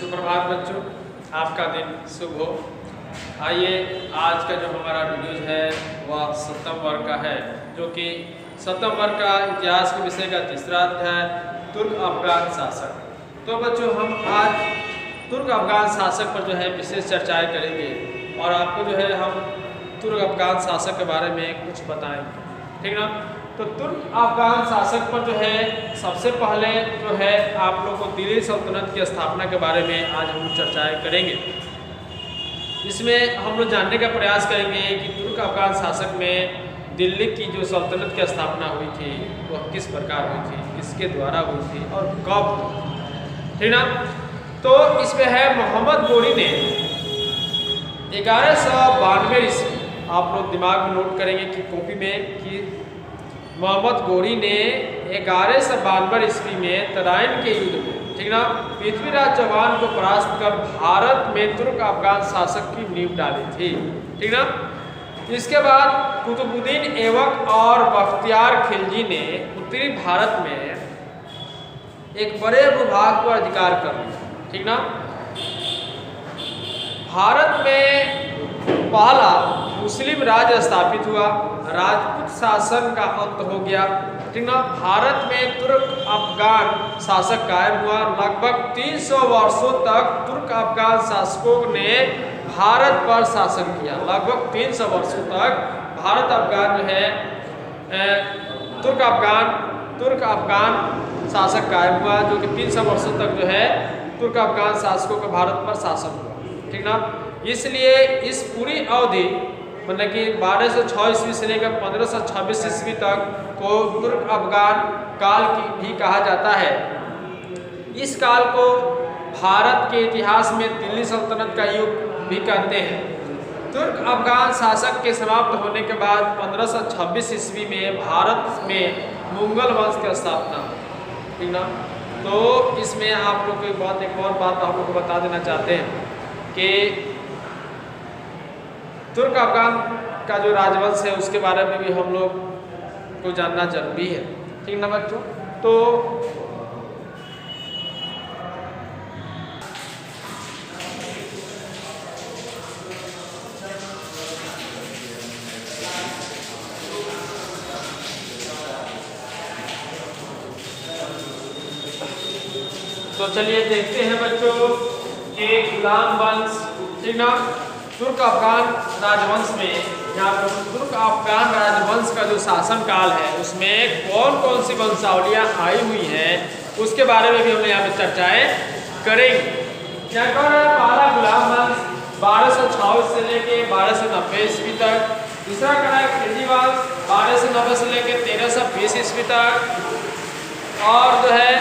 सुप्रभात बच्चों, आपका दिन शुभ हो। आइए आज का जो हमारा वीडियो है वह 7वें वर्ग का है, जो कि 7वें वर्ग का इतिहास के विषय का तीसरा अध्याय तुर्क अफगान शासक। तो बच्चों हम आज तुर्क अफगान शासक पर जो है विशेष चर्चाएं करेंगे और आपको जो है हम तुर्क अफगान शासक के बारे में कुछ बताएंगे, ठीक ना। तो तुर्क अफगान शासक पर जो है सबसे पहले जो है आप लोग को दिल्ली सल्तनत की स्थापना के बारे में आज हम चर्चाएं करेंगे। इसमें हम लोग जानने का प्रयास करेंगे कि तुर्क अफगान शासक में दिल्ली की जो सल्तनत की स्थापना हुई थी वह किस प्रकार हुई थी, किसके द्वारा हुई थी और कब, ठीक ना। तो इसमें है मोहम्मद गोरी ने 1192 ईस्वी, आप लोग दिमाग में नोट करेंगे कि कॉपी में कि मोहम्मद गोरी ने 1192 ईस्वी में तराइन के युद्ध में, ठीक ना, पृथ्वीराज चौहान को परास्त कर भारत में तुर्क अफगान शासक की नींव डाली थी, ठीक ना। इसके बाद कुतुबुद्दीन ऐबक और बख्तियार खिलजी ने उत्तरी भारत में एक बड़े भूभाग पर अधिकार कर लिया, ठीक ना। भारत में पहला मुस्लिम राज्य स्थापित हुआ, राजपूत शासन का अंत हो गया, ठीक ना। भारत में तुर्क अफगान शासक कायम हुआ। लगभग 300 वर्षों तक तुर्क अफगान शासकों ने भारत पर शासन किया। लगभग 300 वर्षों तक भारत अफगान जो है तुर्क अफगान शासक कायम हुआ, जो कि 300 वर्षों तक जो है तुर्क अफगान शासकों का भारत पर शासन हुआ, ठीक ना। इसलिए इस पूरी अवधि मतलब कि 1206 ईस्वी से लेकर 1526 ईस्वी तक को तुर्क अफगान काल की भी कहा जाता है। इस काल को भारत के इतिहास में दिल्ली सल्तनत का युग भी कहते हैं। तुर्क अफगान शासक के समाप्त होने के बाद 1526 ईस्वी में भारत में मुगल वंश की स्थापना, ठीक ना। तो इसमें आप लोग एक और बात आप लोग को बता देना चाहते हैं कि तुर्क अफगान का जो राजवंश है उसके बारे में भी हम लोग को जानना जरूरी है, ठीक ना बच्चों। तो चलिए देखते हैं बच्चों कि गुलाम वंश, ठीक ना, तुर्क अफगान राजवंश में यहाँ पर तुर्क अफगान राजवंश का जो शासन काल है उसमें कौन कौन सी वंशावलियाँ आई हुई हैं उसके बारे में भी हम यहाँ पे चर्चाएं करेंगे। क्या कह रहा है, पहला गुलाम वंश 1226 से लेके 1290 ईस्वी तक। दूसरा कह रहा है खिलजी वंश 1290 से लेके 1320 ईस्वी तक। और जो है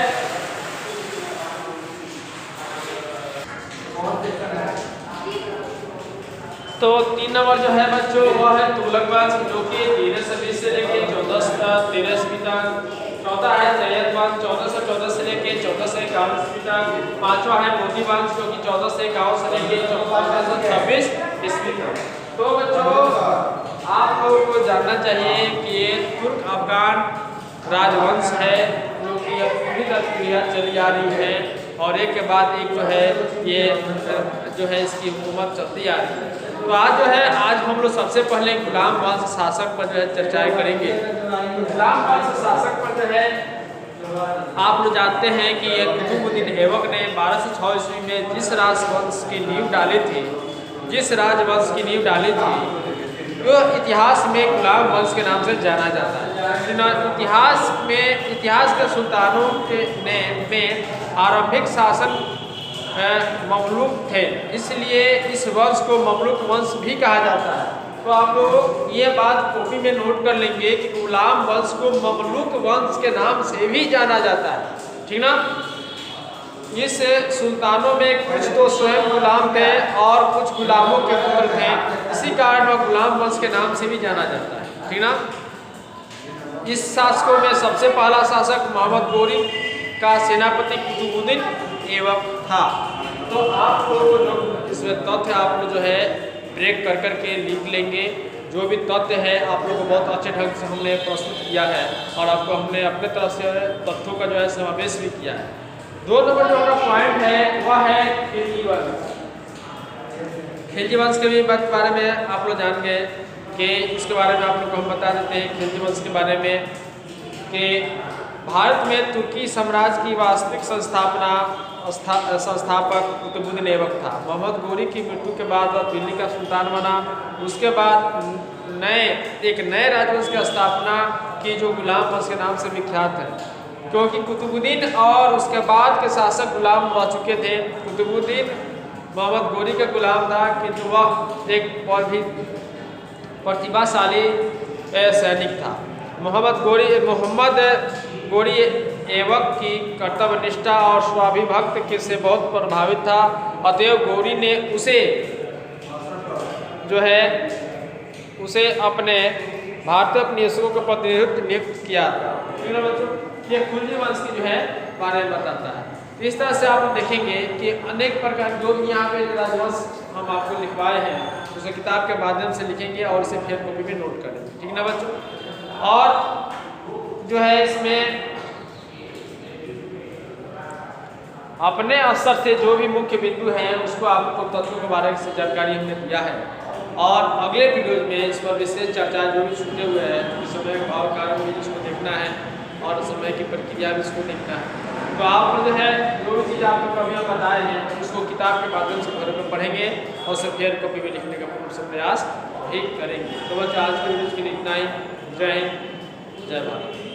तो 3 नंबर जो है बच्चों वह है तुगलक वंश, जो कि 1320 से लेके 1413 ईस्वी तक। चौथा है जयद वंश 1414 से लेके 1451 ईस्वी तक। पांचवा है मोदी वंश, जो कि 1451 से लेके 1426 ईस्वी तक। तो बच्चों आप लोगों को जानना चाहिए कि ये तुर्क अफगान राजवंश है जो कि अभी तक क्रिया चली आ रही है और एक के बाद एक जो है ये जो है इसकी हुकूमत चलती आ रही है। तो आज हम लोग सबसे पहले गुलाम वंश शासक पर जो है चर्चाएं करेंगे। गुलाम वंश शासक पर जो है आप लोग जानते हैं कि ये कुतुबुद्दीन ऐबक ने 1206 ईस्वी में जिस राजवंश की नींव डाली थी, जो इतिहास में गुलाम वंश के नाम से जाना जाता है। इतिहास के सुल्तानों में आरंभिक शासन ममलूक थे, इसलिए इस वंश को ममलूक वंश भी कहा जाता है। तो आप लोग ये बात कॉपी में नोट कर लेंगे कि गुलाम वंश को ममलूक वंश के नाम से भी जाना जाता है, ठीक ना। इस सुल्तानों में कुछ तो स्वयं गुलाम थे और कुछ गुलामों के पुत्र थे, इसी कारण वह गुलाम वंश के नाम से भी जाना जाता है, ठीक ना। इस शासकों में सबसे पहला शासक मोहम्मद गोरी का सेनापति कुतुबुद्दीन ऐबक था। तो आप लोगों को जो इसमें तथ्य आप लोग जो है ब्रेक कर करके लिख लेंगे। जो भी तथ्य है आप लोग को बहुत अच्छे ढंग से हमने प्रस्तुत किया है और आपको हमने अपने तरफ से तथ्यों का जो है समावेश भी किया है। 2 नंबर जो हमारा पॉइंट है वह है खिलजी वंश। खिलजी वंश के भी बारे में आप लोग जान गए कि उसके बारे में आप लोग को हम बता देते हैं खिलजी वंश के बारे में कि भारत में तुर्की साम्राज्य की वास्तविक संस्थापक कुतुबुद्दीन ऐबक था। मोहम्मद गोरी की मृत्यु के बाद वह दिल्ली का सुल्तान बना। उसके बाद एक नए राजवंश की स्थापना की जो गुलाम वंश के नाम से विख्यात है, क्योंकि कुतुबुद्दीन और उसके बाद के शासक गुलाम रह चुके थे। कुतुबुद्दीन मोहम्मद गोरी का गुलाम था, किंतु वह एक बहुत भी प्रतिभाशाली सैनिक था। मोहम्मद गोरी ऐबक की कर्तव्यनिष्ठा और स्वाभिभक्त से बहुत प्रभावित था। अतएव गोरी ने उसे अपने भारतीय उपनिवेशकों के प्रतिनिधित्व नियुक्त किया था। ये खिलजी वंश की बारे में बताता है। इस तरह से आप देखेंगे कि अनेक प्रकार जो भी यहाँ पे राजवंश हम आपको लिखवाए हैं उसे किताब के माध्यम से लिखेंगे और इसे फेयर कॉपी में नोट करेंगे, ठीक ना बच्चों। और इसमें अपने स्तर से जो भी मुख्य बिंदु हैं उसको आपको तत्वों के बारे में जानकारी हमने दिया है। और अगले वीडियो में इस पर विशेष चर्चा जो भी छूटे हुए हैं, समय भाव कारण भी जिसको देखना है और समय की प्रक्रिया भी इसको देखना है, तो आप जो भी चीज़ आपको कभी हम बताए हैं उसको किताब के माध्यम से घर में पढ़ेंगे और उसे फेयर कॉपी में लिखने का पूर्ण प्रयास भी करेंगे। तो बस आज के वीडियो के लिए इतना ही। जय हिंद, जय भारत।